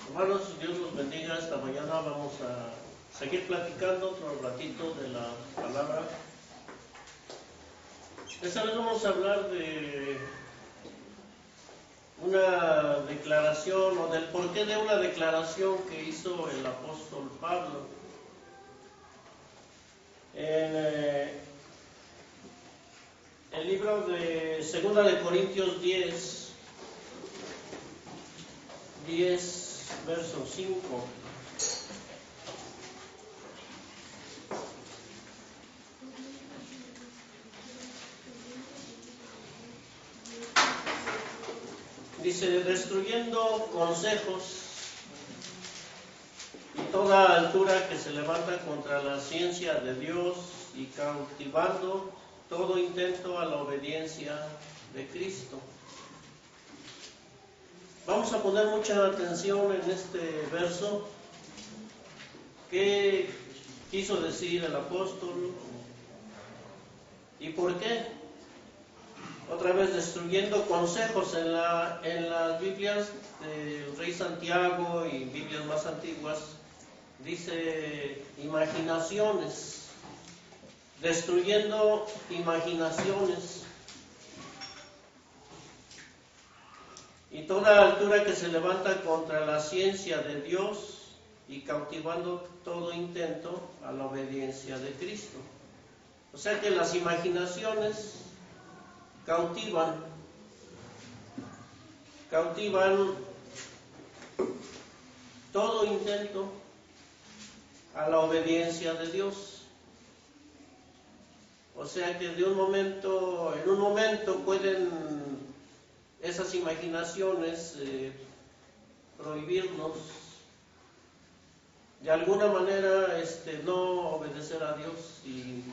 Hermanos, Dios los bendiga. Esta mañana vamos a seguir platicando otro ratito de la palabra. Esta vez vamos a hablar de una declaración o del porqué de una declaración que hizo el apóstol Pablo. En el libro de 2 de Corintios 10, verso 5. Dice, destruyendo consejos y toda altura que se levanta contra la ciencia de Dios y cautivando todo intento a la obediencia de Cristo. Vamos a poner mucha atención en este verso. ¿Qué quiso decir el apóstol? ¿Y por qué? Otra vez, destruyendo consejos en las Biblias del Rey Santiago y Biblias más antiguas, dice imaginaciones, destruyendo imaginaciones y toda altura que se levanta contra la ciencia de Dios y cautivando todo intento a la obediencia de Cristo. O sea que las imaginaciones cautivan todo intento a la obediencia de Dios. O sea que en un momento pueden esas imaginaciones prohibirnos de alguna manera no obedecer a Dios y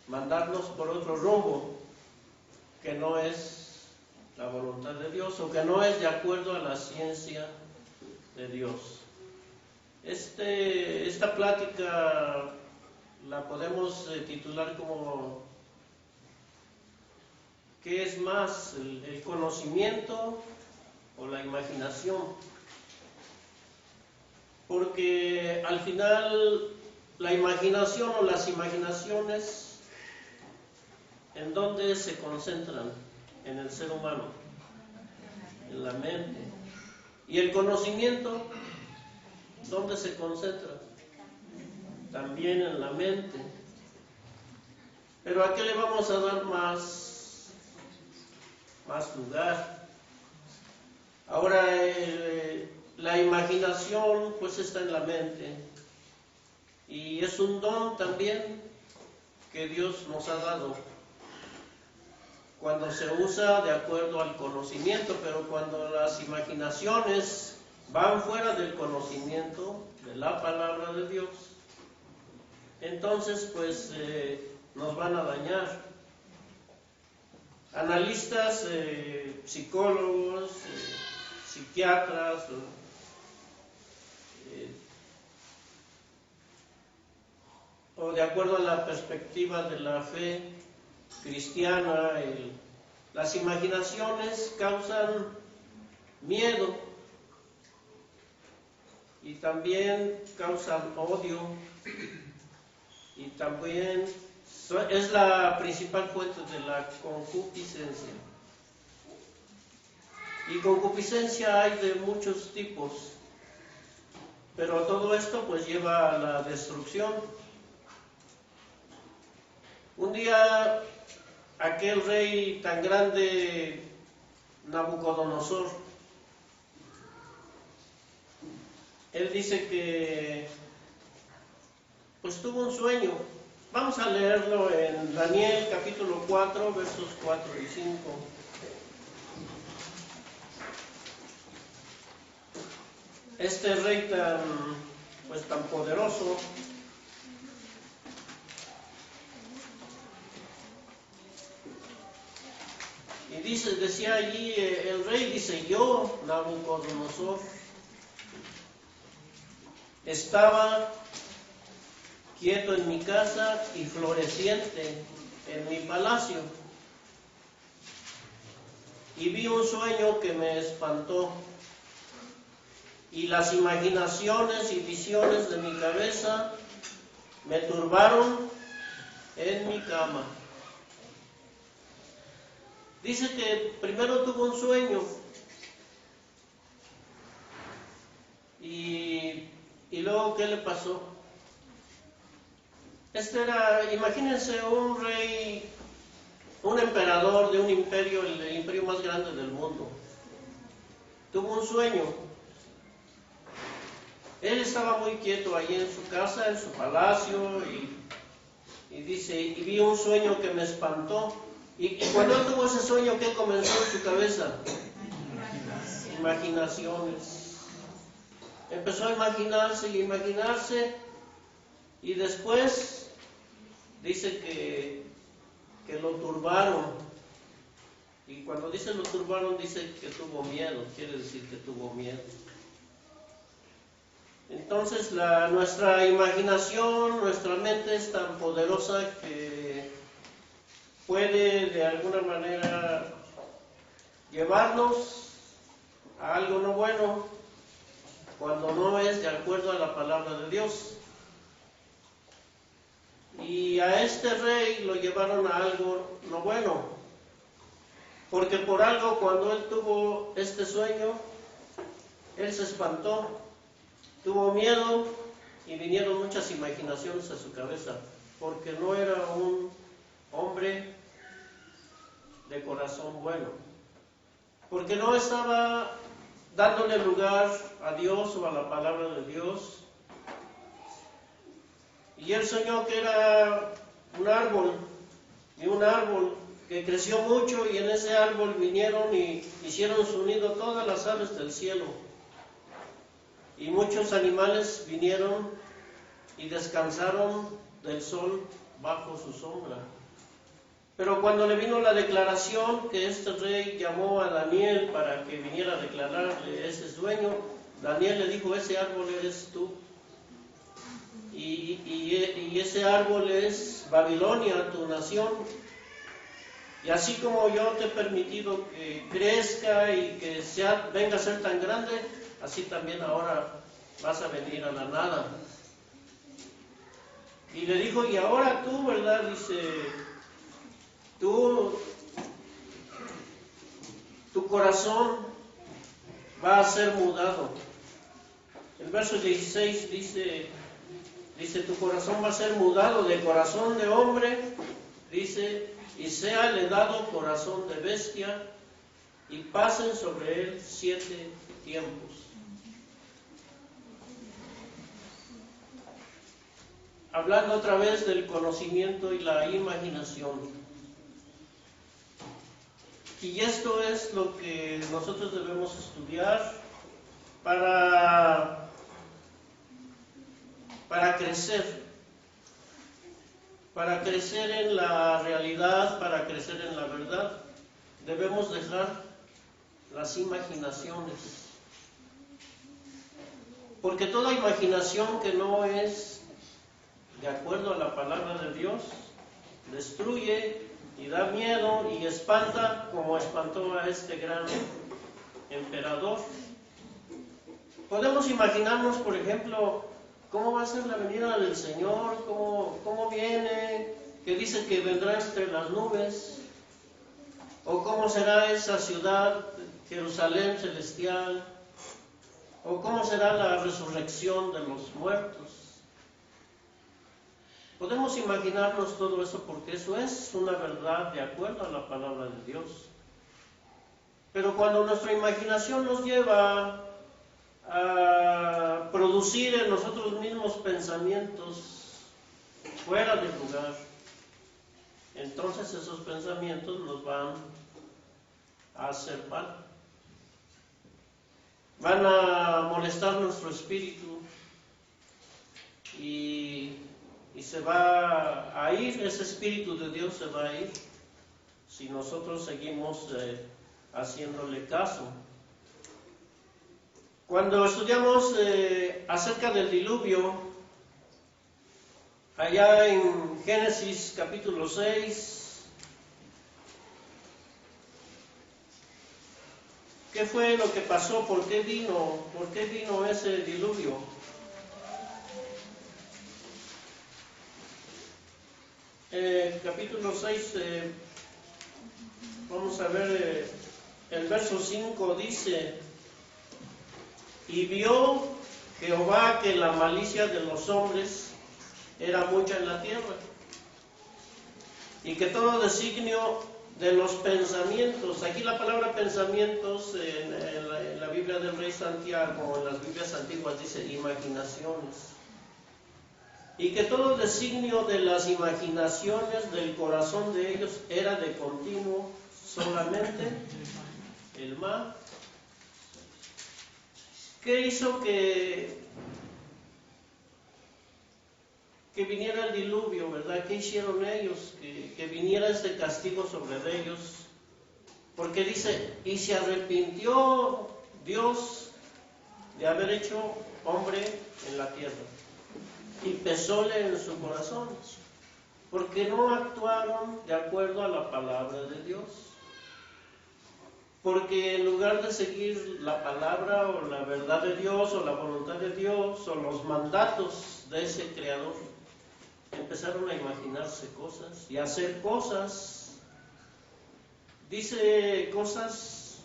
mandarnos por otro rumbo que no es la voluntad de Dios o que no es de acuerdo a la ciencia de Dios. Esta plática la podemos titular como ¿qué es más, el conocimiento o la imaginación? Porque al final la imaginación o las imaginaciones, ¿en dónde se concentran? En el ser humano, en la mente. ¿Y el conocimiento, dónde se concentra? También en la mente. Pero ¿a qué le vamos a dar más lugar? Ahora, la imaginación pues está en la mente y es un don también que Dios nos ha dado cuando se usa de acuerdo al conocimiento, pero cuando las imaginaciones van fuera del conocimiento de la palabra de Dios, entonces pues nos van a dañar. Analistas, psicólogos, psiquiatras, o de acuerdo a la perspectiva de la fe cristiana, las imaginaciones causan miedo y también causan odio y también es la principal fuente de la concupiscencia. Y concupiscencia hay de muchos tipos, pero todo esto pues lleva a la destrucción. Un día aquel rey tan grande, Nabucodonosor, él dice que pues tuvo un sueño. Vamos a leerlo en Daniel capítulo 4, versos 4 y 5. Este rey tan poderoso, y decía allí el rey, dice, yo, Nabucodonosor, estaba quieto en mi casa y floreciente en mi palacio, y vi un sueño que me espantó, y las imaginaciones y visiones de mi cabeza me turbaron en mi cama. Dice que primero tuvo un sueño y luego ¿qué le pasó? Imagínense un rey, un emperador de un imperio, el imperio más grande del mundo. Tuvo un sueño. Él estaba muy quieto ahí en su casa, en su palacio, y dice, y vi un sueño que me espantó. Y cuando él tuvo ese sueño, ¿qué comenzó en su cabeza? Imaginaciones. Empezó a imaginarse y imaginarse, y después dice que lo turbaron. Y cuando dice lo turbaron, dice que tuvo miedo, quiere decir que tuvo miedo. Entonces nuestra imaginación, nuestra mente es tan poderosa que puede de alguna manera llevarnos a algo no bueno cuando no es de acuerdo a la palabra de Dios. Y a este rey lo llevaron a algo no bueno, porque por algo cuando él tuvo este sueño, él se espantó, tuvo miedo y vinieron muchas imaginaciones a su cabeza, porque no era un hombre de corazón bueno, porque no estaba dándole lugar a Dios o a la palabra de Dios. Y él soñó que era un árbol que creció mucho, y en ese árbol vinieron y hicieron su nido todas las aves del cielo. Y muchos animales vinieron y descansaron del sol bajo su sombra. Pero cuando le vino la declaración que este rey llamó a Daniel para que viniera a declararle ese sueño, Daniel le dijo, ese árbol eres tú. Y ese árbol es Babilonia, tu nación. Y así como yo te he permitido que crezca y que venga a ser tan grande, así también ahora vas a venir a la nada. Y le dijo, y ahora tú, ¿verdad? Dice, tu corazón va a ser mudado. El verso 16 dice, tu corazón va a ser mudado de corazón de hombre, dice, y séale dado corazón de bestia, y pasen sobre él 7 tiempos. Hablando otra vez del conocimiento y la imaginación. Y esto es lo que nosotros debemos estudiar para crecer en la realidad, para crecer en la verdad. Debemos dejar las imaginaciones, porque toda imaginación que no es de acuerdo a la palabra de Dios destruye y da miedo y espanta, como espantó a este gran emperador. Podemos imaginarnos, por ejemplo, cómo va a ser la venida del Señor, cómo viene, que dice que vendrá entre las nubes, o cómo será esa ciudad, Jerusalén celestial, o cómo será la resurrección de los muertos. Podemos imaginarnos todo eso porque eso es una verdad de acuerdo a la palabra de Dios. Pero cuando nuestra imaginación nos lleva a producir en nosotros mismos pensamientos fuera de lugar, entonces esos pensamientos nos van a hacer mal. Van a molestar nuestro espíritu y se va a ir, ese espíritu de Dios se va a ir si nosotros seguimos haciéndole caso. Cuando estudiamos acerca del diluvio, allá en Génesis capítulo 6, ¿qué ¿Qué fue lo que pasó? ¿Por qué vino ese diluvio? Capítulo 6, vamos a ver, el verso 5 dice: y vio Jehová que la malicia de los hombres era mucha en la tierra, y que todo designio de los pensamientos, aquí la palabra pensamientos en la Biblia del Rey Santiago, en las Biblias antiguas dice imaginaciones, y que todo designio de las imaginaciones del corazón de ellos era de continuo solamente el mal. ¿Qué hizo que viniera el diluvio, verdad? ¿Qué hicieron ellos? Que viniera este castigo sobre ellos. Porque dice, y se arrepintió Dios de haber hecho hombre en la tierra, y pesóle en su corazón, porque no actuaron de acuerdo a la palabra de Dios. Porque en lugar de seguir la palabra o la verdad de Dios o la voluntad de Dios o los mandatos de ese Creador, empezaron a imaginarse cosas y a hacer cosas, dice, cosas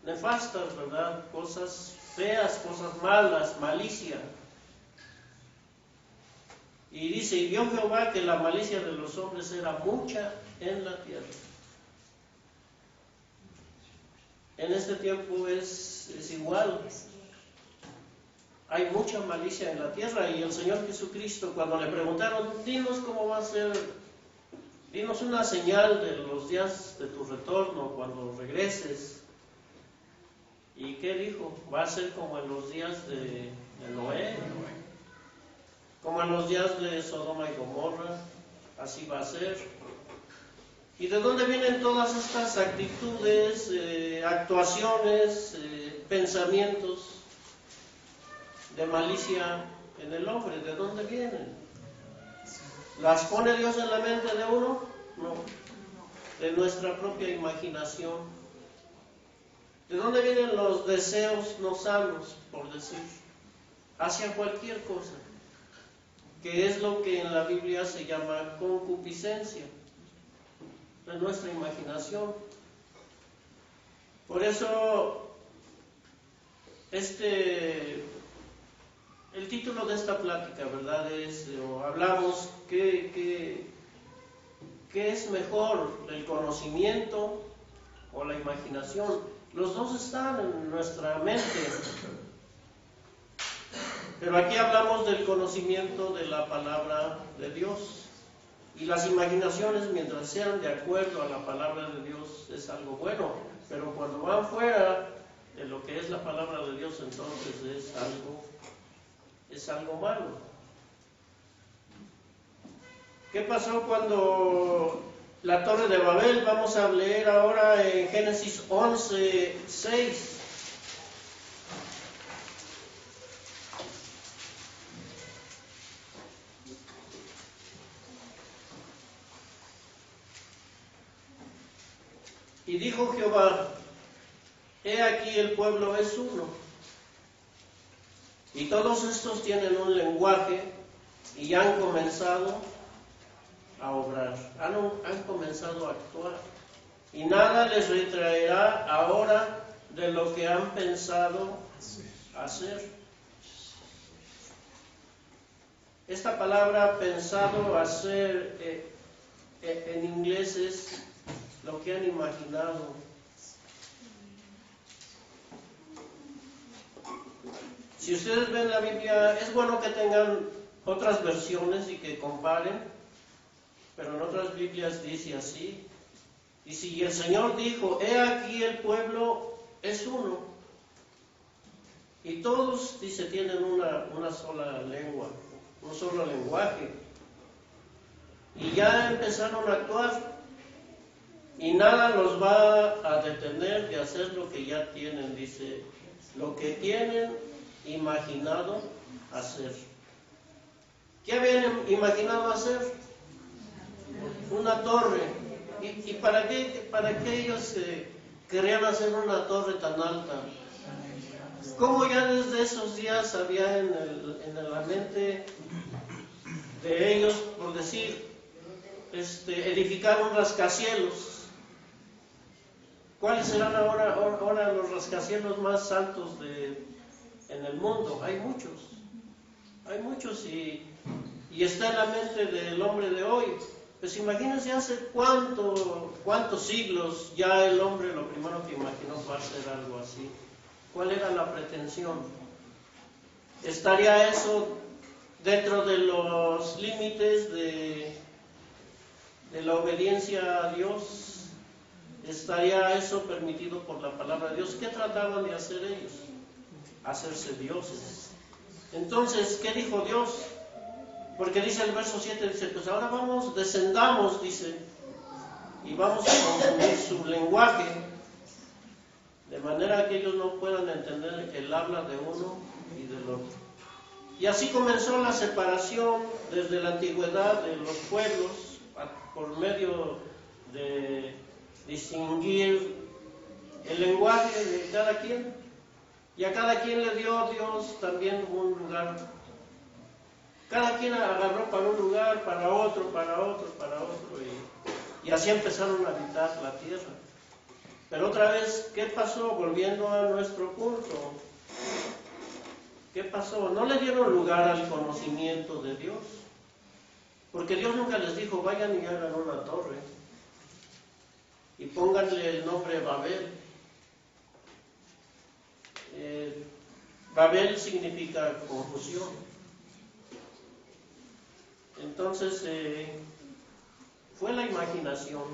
nefastas, ¿verdad? Cosas feas, cosas malas, malicia. Y dice, y vio Jehová que la malicia de los hombres era mucha en la tierra. En este tiempo es igual. Hay mucha malicia en la tierra, y el Señor Jesucristo, cuando le preguntaron, dinos cómo va a ser, dinos una señal de los días de tu retorno, cuando regreses. ¿Y qué dijo? Va a ser como en los días de Noé, como en los días de Sodoma y Gomorra, así va a ser. ¿Y de dónde vienen todas estas actitudes, actuaciones, pensamientos de malicia en el hombre? ¿De dónde vienen? ¿Las pone Dios en la mente de uno? No. De nuestra propia imaginación. ¿De dónde vienen los deseos no sanos, por decir? Hacia cualquier cosa, que es lo que en la Biblia se llama concupiscencia, de nuestra imaginación. Por eso, el título de esta plática, ¿verdad? Hablamos ¿qué es mejor, el conocimiento o la imaginación? Los dos están en nuestra mente. Pero aquí hablamos del conocimiento de la palabra de Dios. Y las imaginaciones, mientras sean de acuerdo a la palabra de Dios, es algo bueno. Pero cuando van fuera de lo que es la palabra de Dios, entonces es algo malo. ¿Qué pasó cuando la Torre de Babel? Vamos a leer ahora en Génesis 11:6. Y dijo Jehová, he aquí el pueblo es uno, y todos estos tienen un lenguaje, y han comenzado a obrar, han comenzado a actuar, y nada les retraerá ahora de lo que han pensado hacer. Esta palabra pensado hacer en inglés es lo que han imaginado. Si ustedes ven la Biblia, es bueno que tengan otras versiones y que comparen, pero en otras Biblias dice así. Y si el Señor dijo, he aquí el pueblo es uno, y todos, dice, tienen una sola lengua, un solo lenguaje, y ya empezaron a actuar, y nada los va a detener de hacer lo que ya tienen, dice, lo que tienen imaginado hacer. ¿Qué habían imaginado hacer? Una torre. ¿Y para qué ellos querían hacer una torre tan alta. ¿Cómo ya desde esos días había en la mente de ellos, por decir, edificar un rascacielos? ¿Cuáles serán ahora los rascacielos más altos en el mundo? Hay muchos y está en la mente del hombre de hoy. Pues imagínense hace cuántos siglos ya el hombre lo primero que imaginó fue hacer algo así. ¿Cuál era la pretensión? ¿Estaría eso dentro de los límites de la obediencia a Dios? ¿Estaría eso permitido por la palabra de Dios? ¿Qué trataban de hacer ellos? Hacerse dioses. Entonces, ¿qué dijo Dios? Porque dice el verso 7, dice, pues ahora descendamos, dice, y vamos a confundir su lenguaje, de manera que ellos no puedan entender el habla de uno y del otro. Y así comenzó la separación desde la antigüedad de los pueblos, por medio de distinguir el lenguaje de cada quien, y a cada quien le dio Dios también un lugar. Cada quien agarró para un lugar, para otro, y así empezaron a habitar la tierra. Pero otra vez, ¿qué pasó? Volviendo a nuestro punto, ¿qué pasó? No le dieron lugar al conocimiento de Dios, porque Dios nunca les dijo, vayan y hagan una torre, y pónganle el nombre Babel. Babel significa confusión. Entonces, fue la imaginación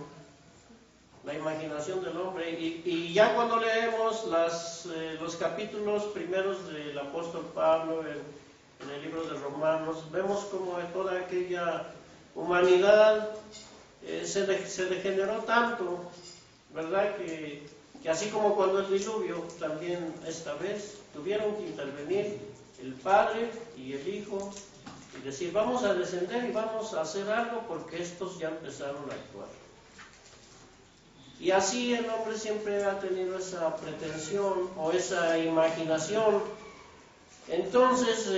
del hombre, y ya cuando leemos los capítulos primeros del apóstol Pablo en el libro de Romanos, vemos como toda aquella humanidad se degeneró tanto, ¿verdad? Que así como cuando el diluvio, también esta vez tuvieron que intervenir el Padre y el Hijo y decir, vamos a descender y vamos a hacer algo porque estos ya empezaron a actuar. Y así el hombre siempre ha tenido esa pretensión o esa imaginación. Entonces,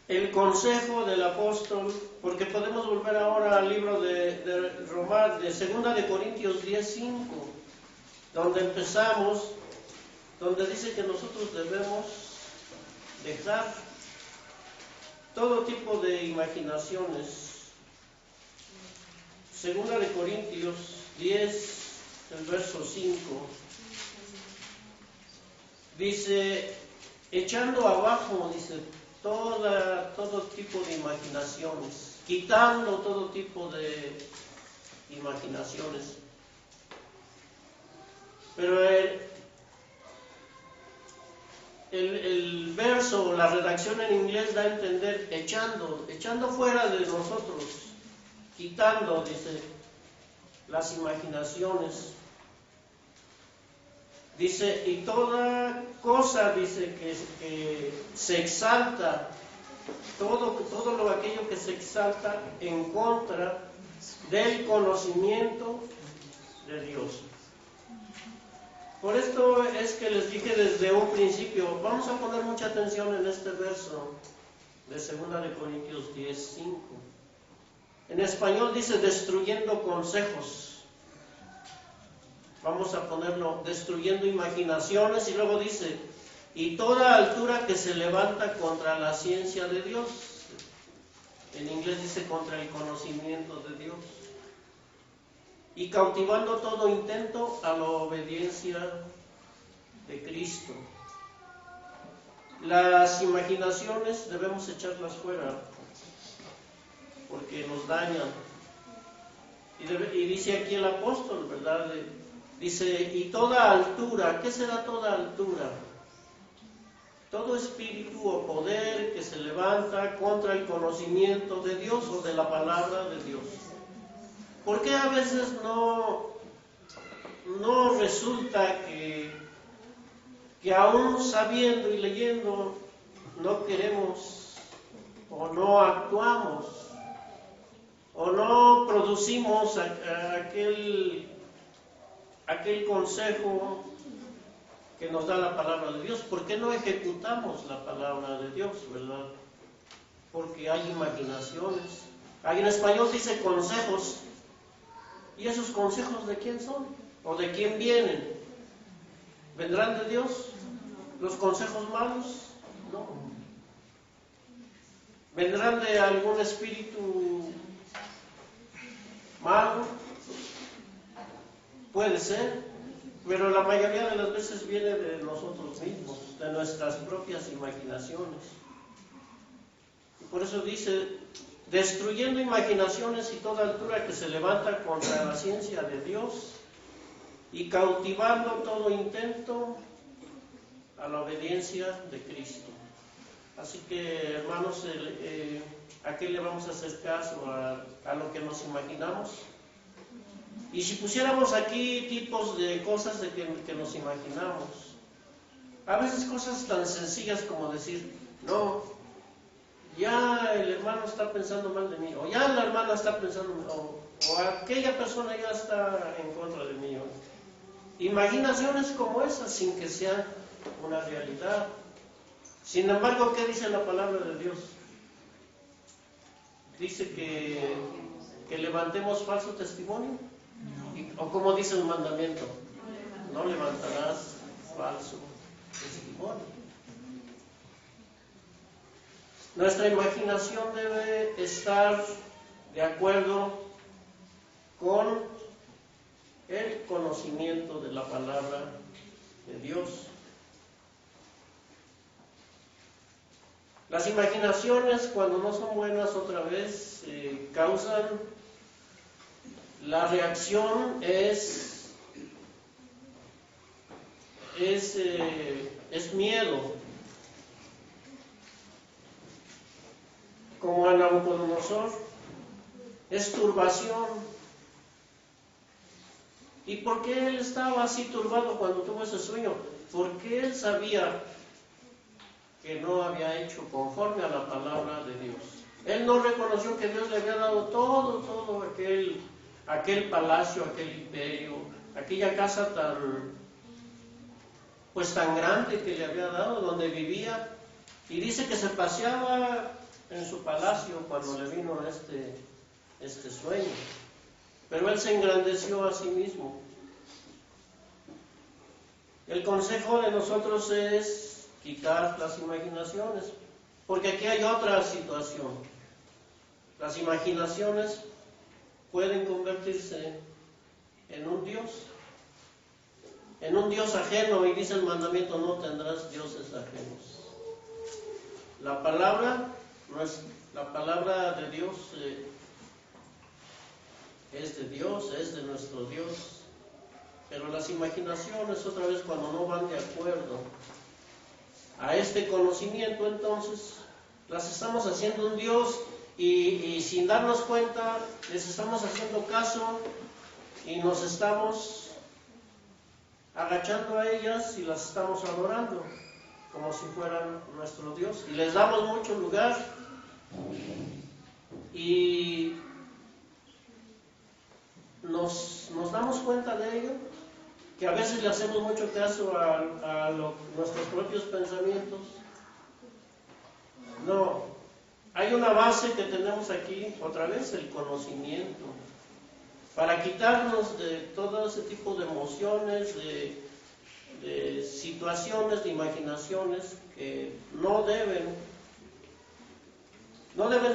el consejo del apóstol, porque podemos volver ahora al libro de 2 de Corintios 10:5, donde empezamos, donde dice que nosotros debemos dejar todo tipo de imaginaciones. 2 de Corintios 10, el verso 5, dice, echando abajo, dice, todo tipo de imaginaciones, quitando todo tipo de imaginaciones. Pero el verso, la redacción en inglés da a entender echando fuera de nosotros, quitando, dice, las imaginaciones. Dice, y toda cosa, dice, que se exalta, todo aquello que se exalta en contra del conocimiento de Dios. Por esto es que les dije desde un principio, vamos a poner mucha atención en este verso de 2 de Corintios 10:5. En español dice, destruyendo consejos. Vamos a ponerlo, destruyendo imaginaciones, y luego dice, y toda altura que se levanta contra la ciencia de Dios. En inglés dice, contra el conocimiento de Dios. Y cautivando todo intento a la obediencia de Cristo. Las imaginaciones debemos echarlas fuera, porque nos dañan. Y dice aquí el apóstol, ¿verdad? Dice, y toda altura, ¿qué será toda altura? Todo espíritu o poder que se levanta contra el conocimiento de Dios o de la palabra de Dios. ¿Por qué a veces no resulta que aún sabiendo y leyendo no queremos o no actuamos o no producimos aquel consejo que nos da la palabra de Dios. ¿Por qué no ejecutamos la palabra de Dios, verdad? Porque hay imaginaciones. Ahí en español dice consejos. ¿Y esos consejos de quién son? ¿O de quién vienen? ¿Vendrán de Dios? ¿Los consejos malos? No. ¿Vendrán de algún espíritu malo? Puede ser, pero la mayoría de las veces viene de nosotros mismos, de nuestras propias imaginaciones. Y por eso dice, destruyendo imaginaciones y toda altura que se levanta contra la ciencia de Dios y cautivando todo intento a la obediencia de Cristo. Así que, hermanos, ¿a qué le vamos a hacer caso? ¿A lo que nos imaginamos? Y si pusiéramos aquí tipos de cosas de que nos imaginamos, a veces cosas tan sencillas como decir, no, ya el hermano está pensando mal de mí, o ya la hermana está pensando, o aquella persona ya está en contra de mí. Imaginaciones como esas sin que sea una realidad. Sin embargo, ¿qué dice la palabra de Dios? Dice que levantemos falso testimonio. O como dice el mandamiento, no levantarás falso testimonio. Nuestra imaginación debe estar de acuerdo con el conocimiento de la palabra de Dios. Las imaginaciones, cuando no son buenas, otra vez causan, la reacción es miedo. Como a Nabucodonosor, es turbación. ¿Y por qué él estaba así turbado cuando tuvo ese sueño? Porque él sabía que no había hecho conforme a la palabra de Dios. Él no reconoció que Dios le había dado todo aquel palacio, aquel imperio, aquella casa tan grande que le había dado, donde vivía. Y dice que se paseaba en su palacio cuando le vino este sueño. Pero él se engrandeció a sí mismo. El consejo de nosotros es quitar las imaginaciones, porque aquí hay otra situación. Las imaginaciones pueden convertirse en un Dios ajeno, y dice el mandamiento, no tendrás dioses ajenos. La palabra de Dios es de Dios, es de nuestro Dios. Pero las imaginaciones, otra vez, cuando no van de acuerdo a este conocimiento, entonces las estamos haciendo un Dios y sin darnos cuenta les estamos haciendo caso y nos estamos agachando a ellas y las estamos adorando como si fueran nuestro Dios. Y les damos mucho lugar y nos damos cuenta de ello, que a veces le hacemos mucho caso a nuestros propios pensamientos. No, hay una base que tenemos aquí, otra vez, el conocimiento, para quitarnos de todo ese tipo de emociones, de situaciones, de imaginaciones que no deben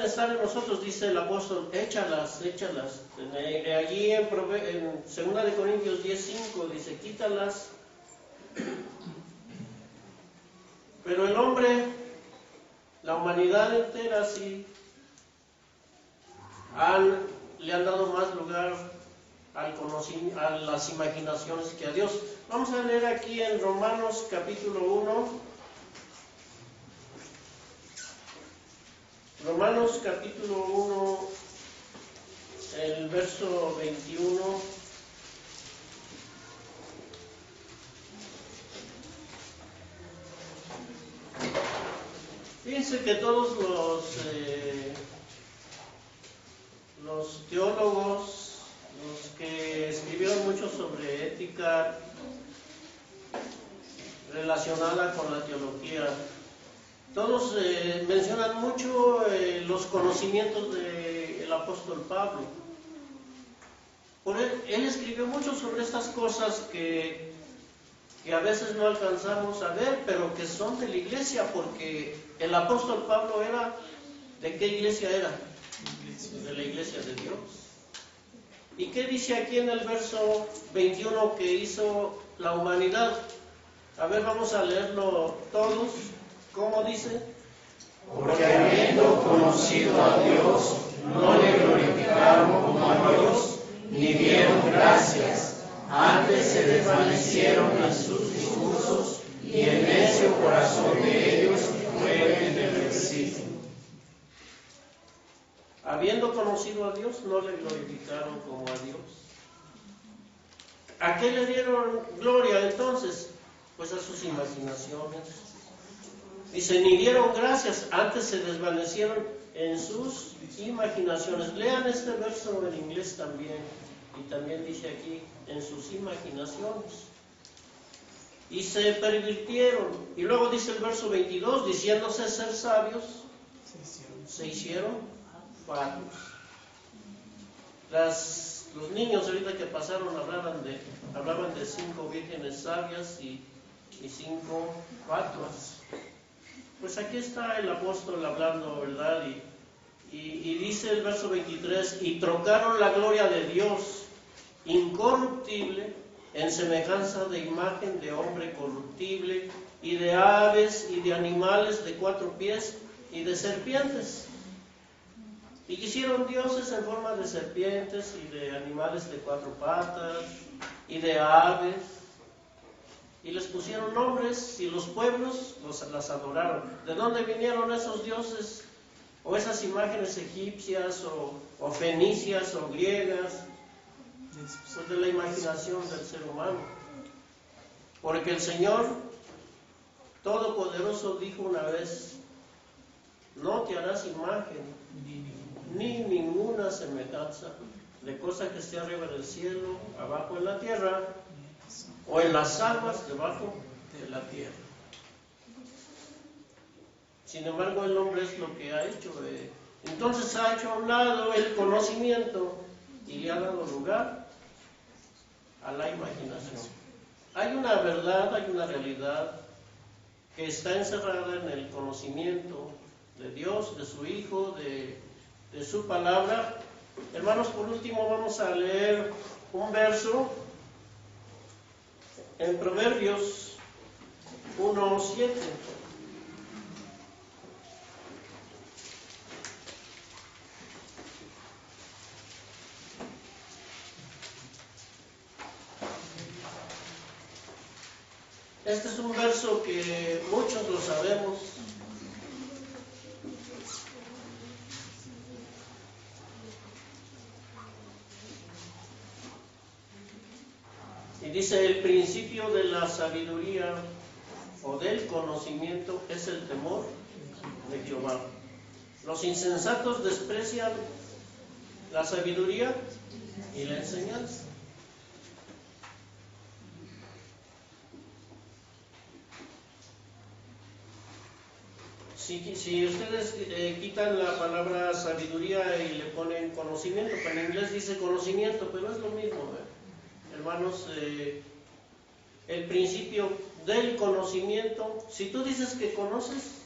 estar en nosotros. Dice el apóstol, échalas. Allí en 2 Corintios 10:5 dice, quítalas. Pero el hombre, la humanidad entera, sí, le han dado más lugar a las imaginaciones que a Dios. Vamos a leer aquí en Romanos capítulo 1. Romanos capítulo 1, el verso 21. Fíjense que todos los teólogos, los que escribieron mucho sobre ética relacionada con la teología, todos mencionan mucho los conocimientos del apóstol Pablo. Por él escribió mucho sobre estas cosas que a veces no alcanzamos a ver, pero que son de la iglesia, porque el apóstol Pablo era, ¿de qué iglesia era? De la iglesia de Dios. ¿Y qué dice aquí en el verso 21 que hizo la humanidad? A ver, vamos a leerlo todos. ¿Cómo dice? Porque habiendo conocido a Dios, no le glorificaron como a Dios, ni dieron gracias, antes se desvanecieron en sus discursos, y el necio corazón de ellos fue entenebrecido. Habiendo conocido a Dios, no le glorificaron como a Dios. ¿A qué le dieron gloria entonces? Pues a sus imaginaciones. Dice, ni dieron gracias, antes se desvanecieron en sus imaginaciones. Lean este verso en inglés también, y también dice aquí, en sus imaginaciones. Y se pervirtieron. Y luego dice el verso 22, diciéndose ser sabios, se hicieron fatuos. Los niños ahorita que pasaron hablaban de 5 vírgenes sabias y 5 fatuas. Pues aquí está el apóstol hablando, ¿verdad? Y dice el verso 23, y trocaron la gloria de Dios incorruptible en semejanza de imagen de hombre corruptible, y de aves y de animales de 4 pies y de serpientes. Y hicieron dioses en forma de serpientes y de animales de 4 patas y de aves, y les pusieron nombres, y los pueblos las adoraron. ¿De dónde vinieron esos dioses o esas imágenes egipcias o fenicias o griegas? Pues de la imaginación del ser humano. Porque el Señor Todopoderoso dijo una vez, no te harás imagen ni ninguna semejanza de cosa que esté arriba del cielo, abajo en la tierra, o en las aguas debajo de la tierra. Sin embargo, el hombre es lo que ha hecho. Entonces ha hecho a un lado el conocimiento y le ha dado lugar a la imaginación. Hay una verdad, hay una realidad que está encerrada en el conocimiento de Dios, de su Hijo, de su palabra. Hermanos, por último vamos a leer un verso en Proverbios 1:7. Este es un verso que muchos lo sabemos. Y dice, el principio de la sabiduría o del conocimiento es el temor de Jehová. Los insensatos desprecian la sabiduría y la enseñanza. Si ustedes quitan la palabra sabiduría y le ponen conocimiento, que en inglés dice conocimiento, pero es lo mismo, hermanos, el principio del conocimiento, si tú dices que conoces,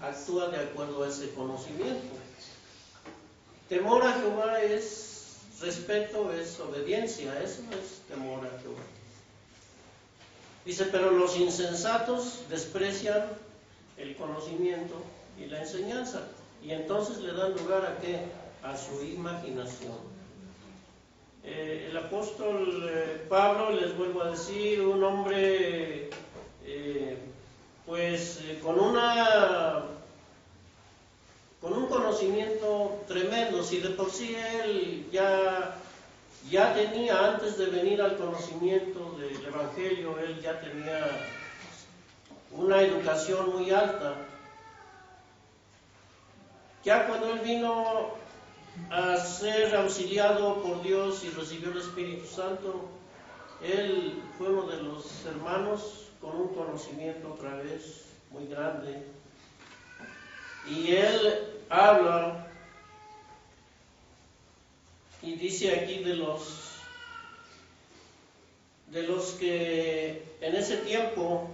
actúa de acuerdo a ese conocimiento. Temor a Jehová es respeto, es obediencia, eso es temor a Jehová. Dice, pero los insensatos desprecian el conocimiento y la enseñanza, y entonces le dan lugar ¿a qué? A su imaginación. El apóstol Pablo, les vuelvo a decir, un hombre con un conocimiento tremendo. Si de por sí él ya tenía, antes de venir al conocimiento del Evangelio, él ya tenía una educación muy alta. Ya cuando él vino a ser auxiliado por Dios y recibió el Espíritu Santo, él fue uno de los hermanos con un conocimiento otra vez muy grande. Y él habla y dice aquí de los que en ese tiempo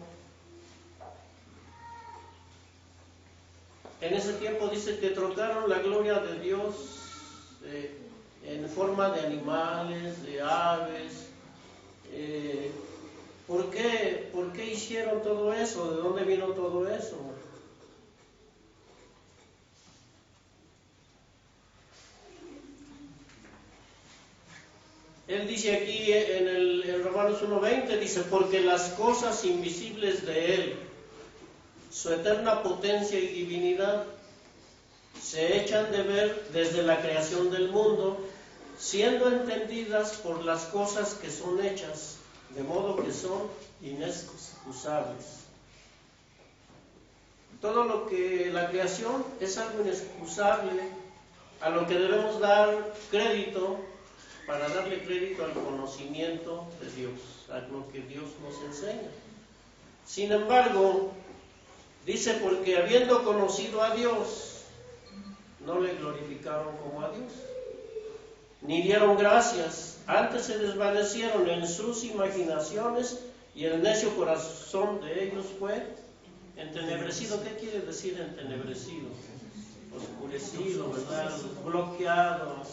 dice que trocaron la gloria de Dios en forma de animales, de aves. ¿Por qué hicieron todo eso? ¿De dónde vino todo eso? Él dice aquí en Romanos 1:20, dice, porque las cosas invisibles de Él, su eterna potencia y divinidad, se echan de ver desde la creación del mundo, siendo entendidas por las cosas que son hechas, de modo que son inexcusables. Todo lo que la creación es algo inexcusable, a lo que debemos dar crédito, para darle crédito al conocimiento de Dios, a lo que Dios nos enseña. Sin embargo, dice, porque habiendo conocido a Dios, no le glorificaron como a Dios, ni dieron gracias, antes se desvanecieron en sus imaginaciones, y el necio corazón de ellos fue entenebrecido. ¿Qué quiere decir entenebrecido? Oscurecido, ¿verdad? Bloqueado.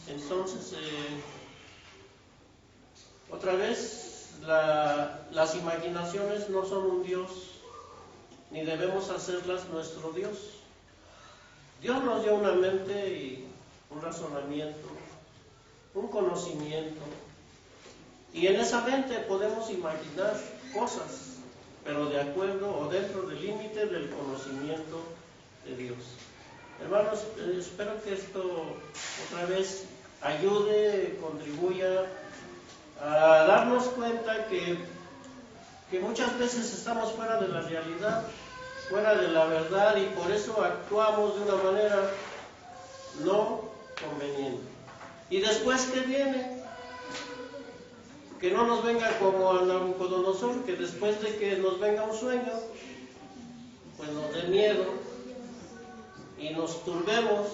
Entonces, otra vez, las imaginaciones no son un Dios, ni debemos hacerlas nuestro Dios. Dios nos dio una mente y un razonamiento, un conocimiento, y en esa mente podemos imaginar cosas, pero de acuerdo o dentro del límite del conocimiento de Dios. Hermanos, espero que esto otra vez ayude, contribuya a darnos cuenta que muchas veces estamos fuera de la realidad, fuera de la verdad, y por eso actuamos de una manera no conveniente. Y después, ¿qué viene? Que no nos venga como a Nabucodonosor, que después de que nos venga un sueño, pues nos dé miedo y nos turbemos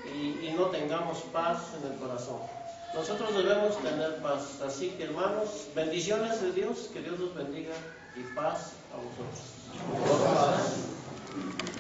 y no tengamos paz en el corazón. Nosotros debemos tener paz. Así que, hermanos, bendiciones de Dios, que Dios los bendiga y paz a vosotros.